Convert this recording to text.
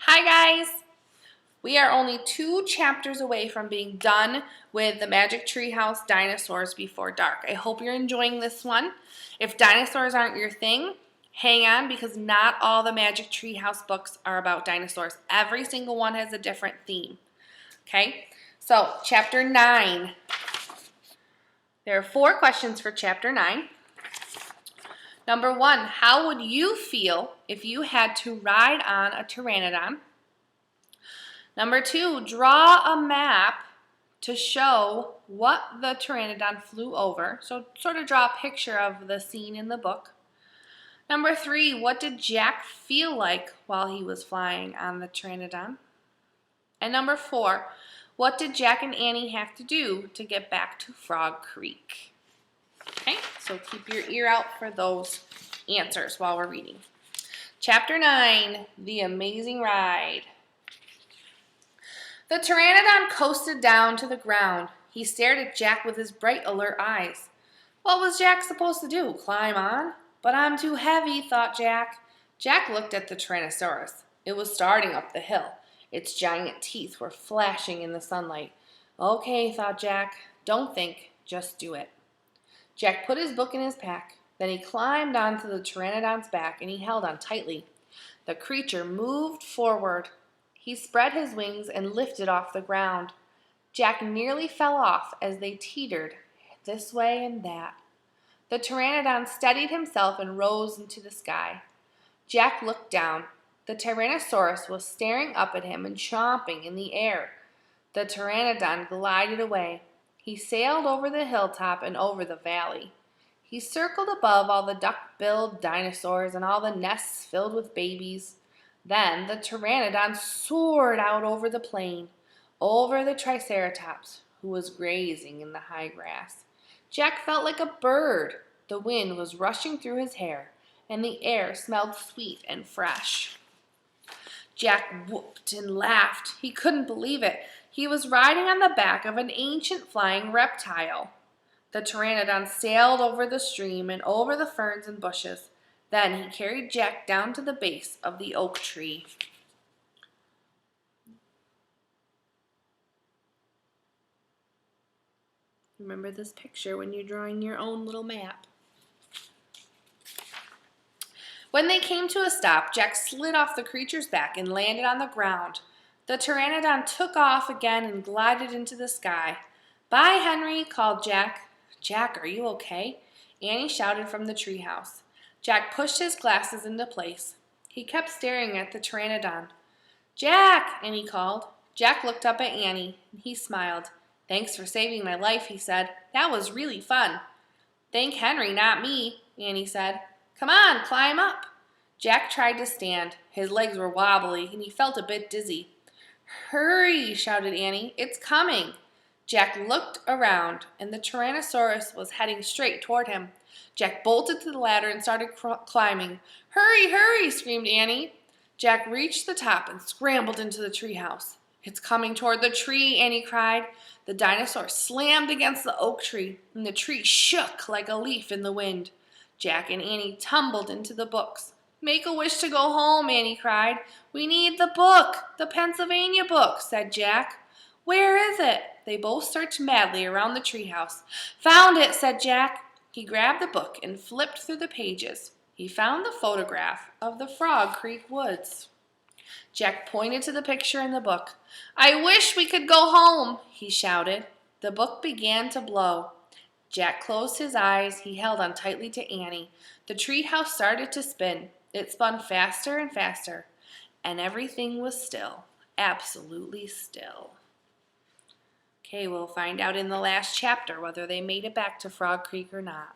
Hi guys! We are only 2 chapters away from being done with the Magic Treehouse Dinosaurs Before Dark. I hope you're enjoying this one. If dinosaurs aren't your thing, hang on because not all the Magic Treehouse books are about dinosaurs. Every single one has a different theme. Okay, so chapter 9. There are 4 questions for chapter 9. Number 1, how would you feel if you had to ride on a pteranodon? Number 2, draw a map to show what the pteranodon flew over. So sort of draw a picture of the scene in the book. Number 3, what did Jack feel like while he was flying on the pteranodon? And number 4, what did Jack and Annie have to do to get back to Frog Creek? Okay, so keep your ear out for those answers while we're reading. Chapter 9, The Amazing Ride. The pteranodon coasted down to the ground. He stared at Jack with his bright, alert eyes. What was Jack supposed to do, climb on? But I'm too heavy, thought Jack. Jack looked at the Tyrannosaurus. It was starting up the hill. Its giant teeth were flashing in the sunlight. Okay, thought Jack. Don't think, just do it. Jack put his book in his pack. Then he climbed onto the pteranodon's back and he held on tightly. The creature moved forward. He spread his wings and lifted off the ground. Jack nearly fell off as they teetered this way and that. The pteranodon steadied himself and rose into the sky. Jack looked down. The Tyrannosaurus was staring up at him and chomping in the air. The pteranodon glided away. He sailed over the hilltop and over the valley. He circled above all the duck-billed dinosaurs and all the nests filled with babies. Then the pteranodon soared out over the plain, over the Triceratops, who was grazing in the high grass. Jack felt like a bird. The wind was rushing through his hair, and the air smelled sweet and fresh. Jack whooped and laughed. He couldn't believe it. He was riding on the back of an ancient flying reptile. The pteranodon sailed over the stream and over the ferns and bushes. Then he carried Jack down to the base of the oak tree. Remember this picture when you're drawing your own little map. When they came to a stop, Jack slid off the creature's back and landed on the ground. The pteranodon took off again and glided into the sky. Bye, Henry, called Jack. Jack, are you okay? Annie shouted from the treehouse. Jack pushed his glasses into place. He kept staring at the pteranodon. Jack, Annie called. Jack looked up at Annie. He smiled. Thanks for saving my life, he said. That was really fun. Thank Henry, not me, Annie said. Come on, climb up. Jack tried to stand. His legs were wobbly, and he felt a bit dizzy. Hurry, shouted Annie. It's coming. Jack looked around, and the Tyrannosaurus was heading straight toward him. Jack bolted to the ladder and started climbing. Hurry, hurry, screamed Annie. Jack reached the top and scrambled into the treehouse. It's coming toward the tree, Annie cried. The dinosaur slammed against the oak tree, and the tree shook like a leaf in the wind. Jack and Annie tumbled into the books. Make a wish to go home, Annie cried. We need the book, the Pennsylvania book, said Jack. Where is it? They both searched madly around the treehouse. Found it, said Jack. He grabbed the book and flipped through the pages. He found the photograph of the Frog Creek woods. Jack pointed to the picture in the book. I wish we could go home, he shouted. The book began to blow. Jack closed his eyes. He held on tightly to Annie. The treehouse started to spin. It spun faster and faster, and everything was still, absolutely still. Okay, we'll find out in the last chapter whether they made it back to Frog Creek or not.